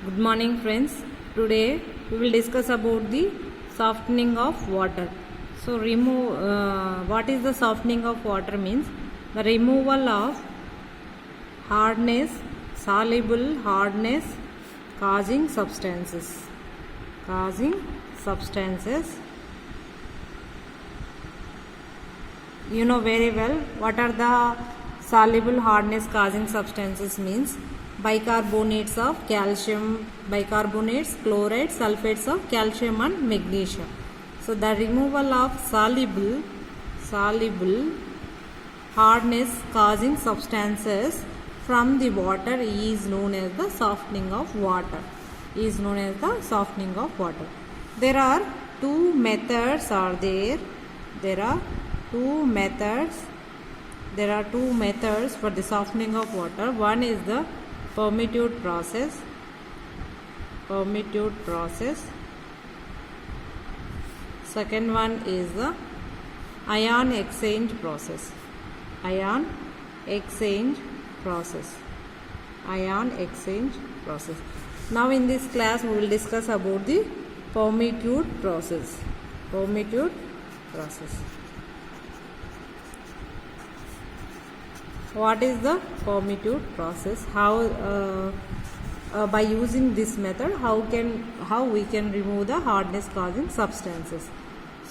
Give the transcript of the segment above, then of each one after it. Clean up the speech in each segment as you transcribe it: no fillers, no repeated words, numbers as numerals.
Good morning friends. Today we will discuss about the softening of water. So what is the softening of water means? The removal of hardness, soluble hardness causing substances. You know very well what are the soluble hardness causing substances means. Bicarbonates of calcium, bicarbonates, chlorides, sulfates of calcium and magnesium. So the removal of soluble hardness causing substances from the water is known as the softening of water. There are two methods for the softening of water. One is the permeatude process. Second one is the ion exchange process. Now in this class we will discuss about the permeatude process. What is the permeatude process? How by using this method how we can remove the hardness causing substances.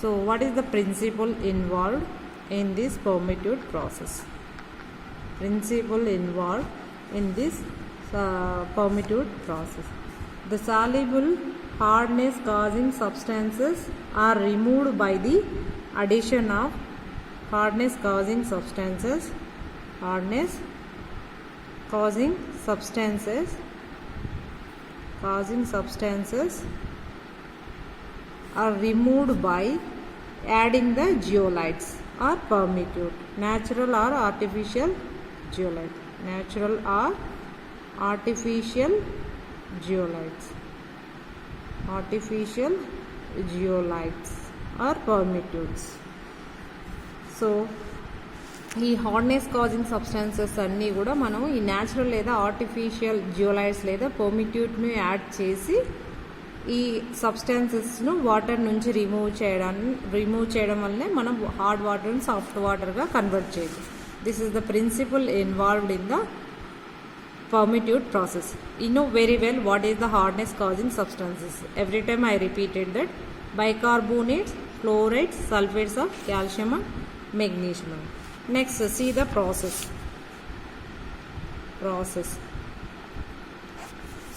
So what is the principle involved in this permeatude process? The soluble hardness causing substances are removed by the addition of hardness causing substances are removed by adding the zeolites or permeatude, natural or artificial zeolites or permeatudes. So ఈ hardness causing substances అన్నీ కూడా మనం ఈ natural లేదా artificial జియోలైట్స్ లేదా పర్మిట్యూడ్ని add చేసి ఈ సబ్స్టాన్సెస్ను water నుంచి రిమూవ్ చేయడం వల్లనే మనం హార్డ్ వాటర్ని సాఫ్ట్ వాటర్గా కన్వర్ట్ చేయొచ్చు. This is the principle involved in the permeatude process. You know very well what is the hardness causing substances. Every time I repeated that bicarbonates, chlorides, sulfates of calcium and magnesium. Next, see the process.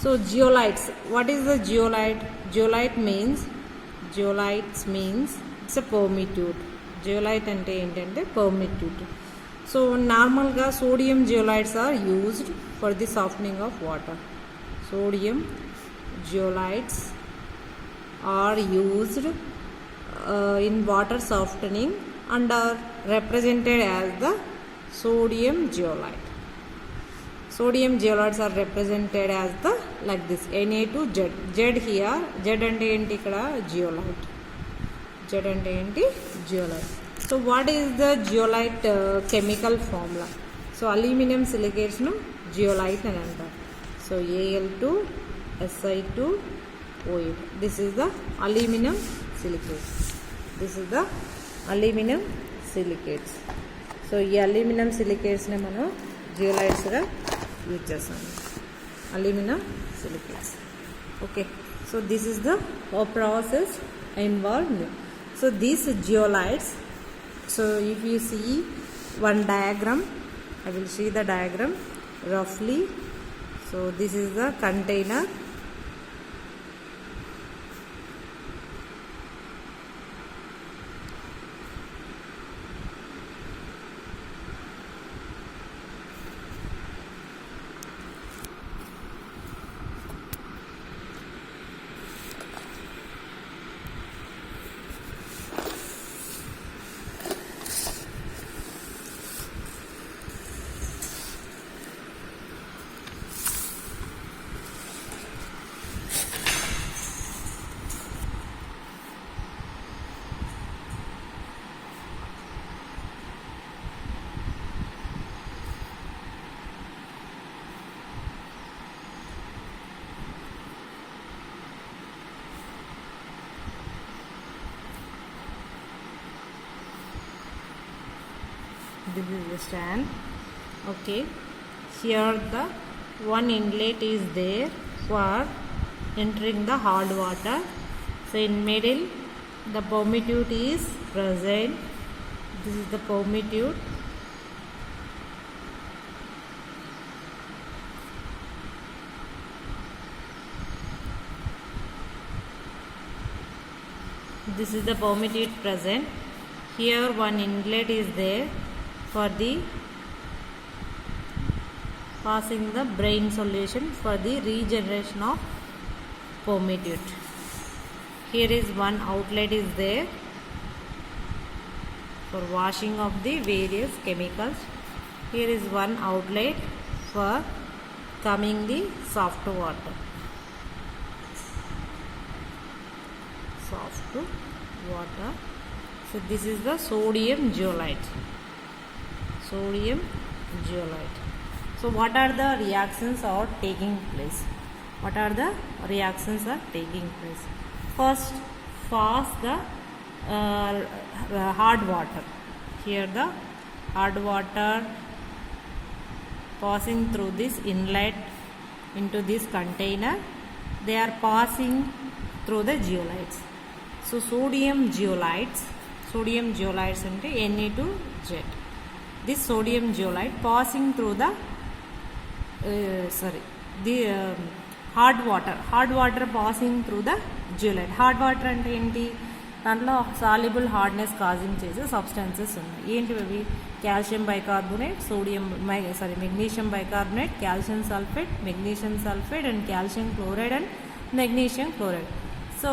So zeolites. What is the zeolite? Zeolites means it's a permeatude. Zeolite ante entante permeatude. So normalga sodium zeolites are used for the softening of water. Sodium zeolites are used in water softening and are represented as the sodium zeolite. Sodium zeolites are represented as the like this Na2Z. Z here, Z ante enti ikkada zeolite. So what is the zeolite chemical formula? So aluminum silicates nu zeolite అని అంటారు. So Al2Si2O8. This is the aluminum silicates. So ఈ aluminium సిలికేట్స్ని మనం జియోలైట్స్గా use చేస్తాం. Aluminium silicates. Okay. So this is the process involved. So these zeolites, so if you see one diagram, I will see the diagram roughly. So this is the container. This is the stand. Okay, here the one inlet is there for entering the hard water. So in middle the permeatute is present. This is the permeatute. This is the permeatute present. Here one inlet is there for the passing the brine solution for the regeneration of permeatute. Here is one outlet is there for washing of the various chemicals. Here is one outlet for coming the soft water. Soft water. So this is the sodium zeolite. Sodium zeolite. So what are the reactions are taking place? What are the reactions are taking place? First, pass the hard water. Here the hard water passing through this inlet into this container. They are passing through the zeolites. So sodium zeolites into Na2Z. This sodium zeolite passing through the hard water passing through the zeolite. Hard water అంటే ఏంటి? దాంట్లో soluble hardness causing చేసే substances ఉన్నాయి. ఏంటి అవి? Calcium bicarbonate, magnesium bicarbonate, calcium sulphate and calcium chloride and magnesium chloride. So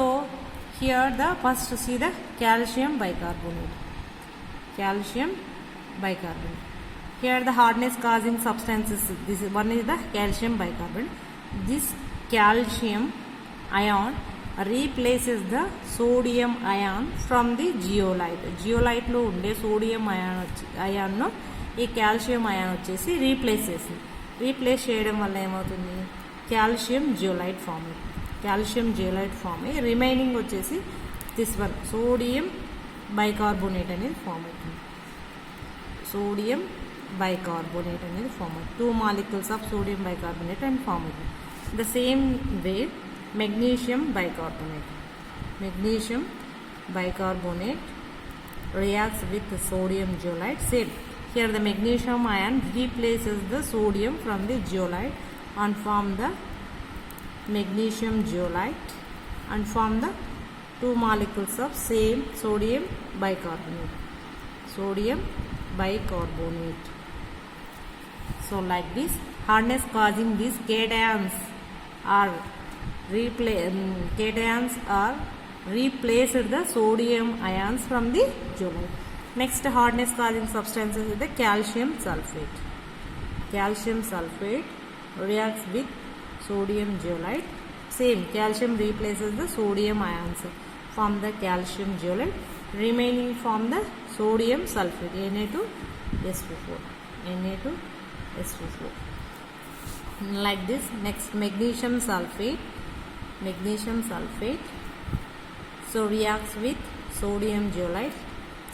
here the first see the calcium bicarbonate. Here the hardness causing substances. This is one is the calcium bicarbonate. This calcium ion replaces the sodium ion from the zeolite. Zeolite లో ఉండే sodium ion ను ఈ calcium ion వచ్చేసి replace చేయడం వల్ల ఏమవుతుంది? Calcium zeolite form అయ్యి remaining వచ్చేసి దిస్ వన్ సోడియం బైకార్బోనేట్ అనేది ఫామ్ అవుతుంది. సోడియం బైకార్బోనేట్ అనేది ఫామ్ అవుతుంది. 2 molecules of sodium bicarbonate and form అవుతుంది. The same way magnesium bicarbonate reacts with the sodium zeolite. Same. Here the magnesium ion replaces the sodium from the zeolite and form the magnesium zeolite and form the 2 molecules of same sodium bicarbonate. So like this, hardness causing these cations are replaced the sodium ions from the zeolite. Next hardness causing substances is the calcium sulfate. Calcium sulfate reacts with sodium zeolite. Same, calcium replaces the sodium ions, form the calcium zeolite. Remaining form the sodium sulfate, Na2SO4. Like this. Next, magnesium sulfate. So reacts with sodium zeolite.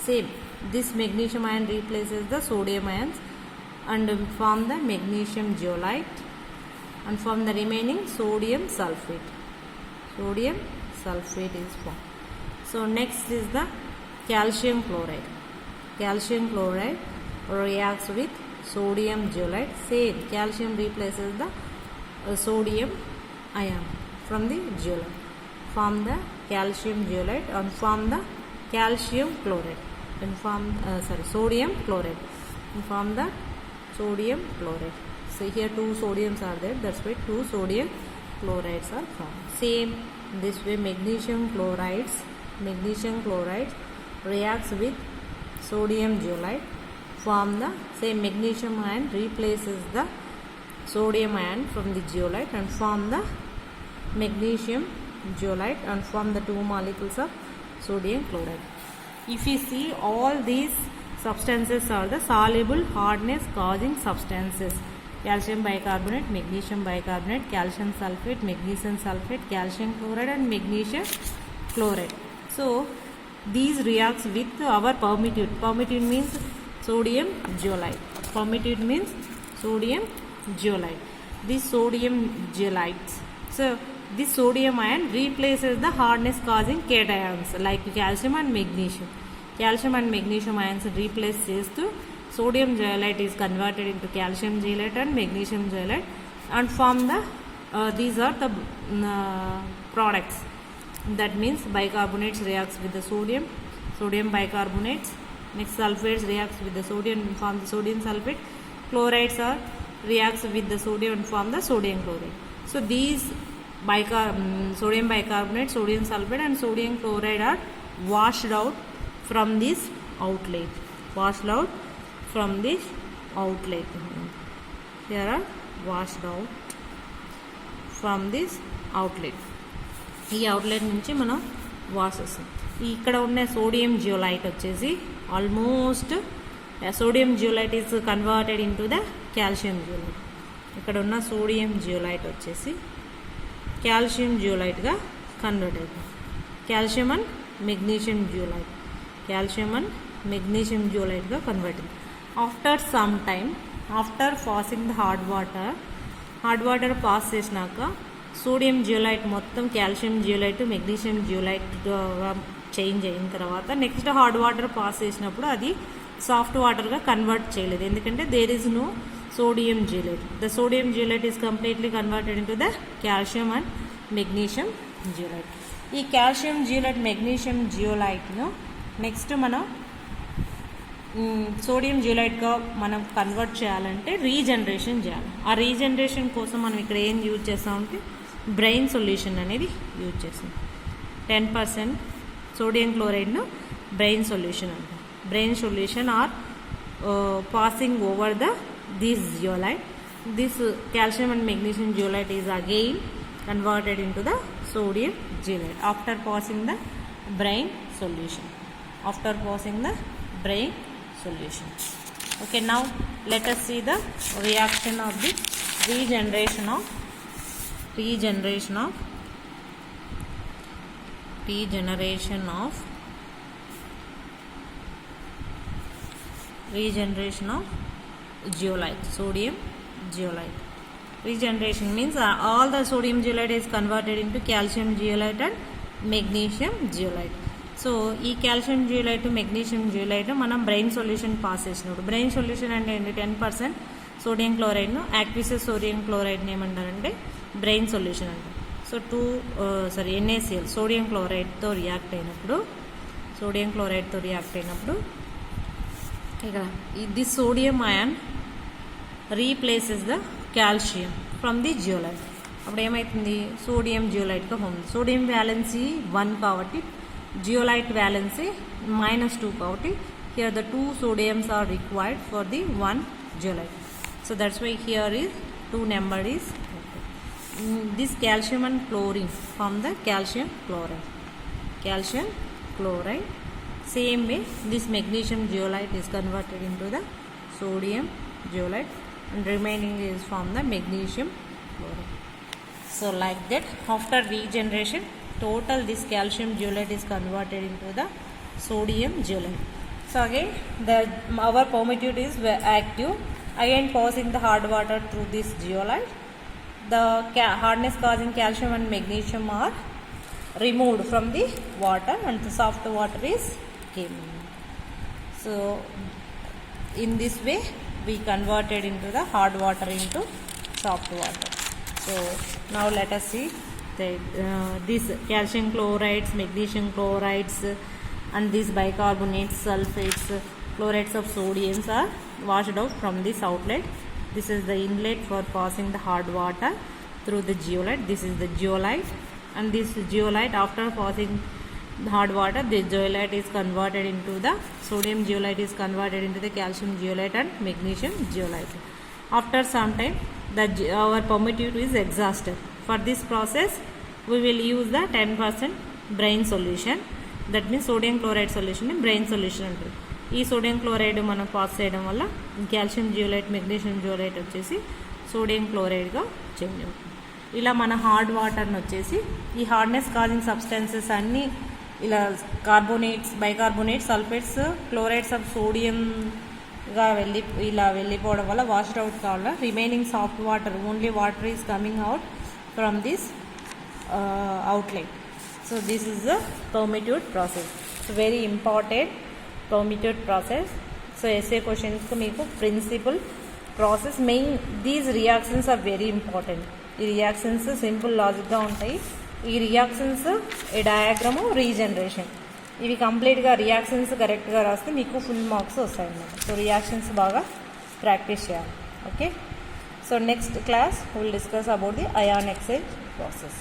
Same, this magnesium ion replaces the sodium ions and form the magnesium zeolite and form the remaining sodium sulfate. Is formed. So next is the calcium chloride. Reacts with sodium zeolite. Same, calcium replaces the sodium ion from the zeolite. Form the calcium zeolite and form the calcium chloride. Sodium chloride. And form the sodium chloride. So here 2 sodiums are there. That's why 2 sodium chlorides are formed. Same this way, magnesium chlorides reacts with sodium zeolite. Form the same magnesium ion replaces the sodium ion from the zeolite and form the magnesium zeolite and form the 2 molecules of sodium chloride. If you see, all these substances are the soluble hardness causing substances. Calcium bicarbonate, magnesium bicarbonate, calcium sulfate, magnesium sulfate, calcium chloride and magnesium chloride. So these reacts with our permeatute. Permeatute means sodium zeolite. Formatute means sodium zeolite. These sodium zeolites. So this sodium ion replaces the hardness causing cations like calcium and magnesium. Calcium and magnesium ions replace చేస్తూ sodium zeolite is converted into calcium zeolite and magnesium zeolite and form the these are the products. That means bicarbonates reacts with the sodium bicarbonates. Next sulfates reacts with the sodium and form the sodium sulfate. Chlorides are reacts with the sodium and form the sodium chloride. So these sodium bicarbonate, sodium sulfate and sodium chloride are washed out from this outlet. Washed out from this outlet. Here are washed out from this outlet. ఈ outlet నుంచి మనం wash వస్తుంది. ఇక్కడ ఉన్న sodium zeolite వచ్చేసి almost sodium zeolite is converted into the calcium zeolite. ఇక్కడ ఉన్న sodium zeolite వచ్చేసి కాల్షియం జియోలైట్గా కన్వర్ట్ అవుతుంది. Calcium and magnesium zeolite, calcium and magnesium జియోలైట్గా కన్వర్ట్ అవుతుంది. After some time, after passing the hard water pass చేసినాక sodium zeolite మొత్తం calcium zeolite magnesium జియోలైట్గా చేంజ్ అయిన తర్వాత నెక్స్ట్ హార్డ్ వాటర్ పాస్ చేసినప్పుడు అది సాఫ్ట్ వాటర్గా కన్వర్ట్ చేయలేదు, ఎందుకంటే there is no sodium zeolite. The sodium zeolite is completely converted into the calcium and magnesium zeolite. ఈ calcium zeolite magnesium zeolite ను నెక్స్ట్ మనం సోడియం జియోలైట్గా మనం కన్వర్ట్ చేయాలంటే రీజనరేషన్ చేయాలి. ఆ రీజనరేషన్ కోసం మనం ఇక్కడ ఏం యూజ్ చేస్తామంటే బ్రెయిన్ సొల్యూషన్ అనేది యూజ్ చేస్తాం. 10% సోడియం క్లోరైడ్ను బ్రెయిన్ సొల్యూషన్ అంటాం. Brain solution or passing over the this zeolite. This calcium and magnesium zeolite is again converted into the sodium zeolite after passing the brine solution. Okay, now let us see the reaction of the regeneration of zeolite, sodium zeolite. Regeneration means all the sodium zeolite is converted into calcium zeolite and magnesium zeolite. So ఈ calcium zeolite magnesium zeolite మనం brine solution pass చేసినప్పుడు, brine solution అంటే 10% sodium క్లోరైడ్ను aqueous sodium క్లోరైడ్ని ఏమంటారంటే brine solution అంటారు. So NaCl sodium క్లోరైడ్తో react అయినప్పుడు ఇక్కడ the sodium ion replaces the calcium from the zeolite. అప్పుడు ఏమవుతుంది, సోడియం జియోలైట్గా ఉంది. సోడియం వ్యాలెన్సీ 1 కాబట్టి జియోలైట్ వ్యాలెన్సీ -2 కాబట్టి here the 2 sodiums are required for the 1 zeolite. So that's why here is 2 number is this calcium and chlorine from the calcium chloride. Same way this magnesium zeolite is converted into the sodium zeolite and remaining is from the magnesium chloride. So like that, after regeneration, total this calcium zeolite is converted into the sodium zeolite. So again our permeatude is active, again passing the hard water through this zeolite. The hardness causing calcium and magnesium are removed from the water and the soft water is came. So in this way we converted into the hard water into soft water. So now let us see these calcium chlorides, magnesium chlorides and these bicarbonates, sulfates, chlorides of sodiums are washed out from this outlet. This is the inlet for passing the hard water through the zeolite. This is the zeolite, and this zeolite after passing the hard water, the zeolite is converted into the sodium zeolite is converted into the calcium zeolite and magnesium zeolite. After some time our permeatude is exhausted. For this process we will use the 10% brine solution. That means sodium chloride solution in brine solution అంటారు. ఈ sodium chloride మనం pass చేయడం వల్ల calcium zeolite magnesium zeolite వచ్చేసి sodium క్లోరైడ్గా change అవుతుంది. ఇలా మన hard వాటర్ని వచ్చేసి ఈ హార్డ్నెస్ కాజింగ్ సబ్స్టెన్సెస్ అన్నీ ఇలా carbonates, bicarbonates, sulphates, chlorides of sodium ఇలా వెళ్ళిపోవడం వల్ల వాష్డ్ అవుట్ కావాల remaining soft water only water is coming out from this outlet. So this is the permutit process. So very important permutit process. So SA క్వశ్చన్స్కి మీకు principle process main these reactions are very important. ఈ reactions simple లాజిక్గా ఉంటాయి. ఈ reactions ఈ diagram regeneration ఇవి కంప్లీట్గా reactions కరెక్ట్గా రాస్తే మీకు ఫుల్ మార్క్స్ వస్తాయన్నమాట. సో రియాక్షన్స్ బాగా ప్రాక్టీస్ చేయాలి. Okay, so next class will discuss about the ion exchange process.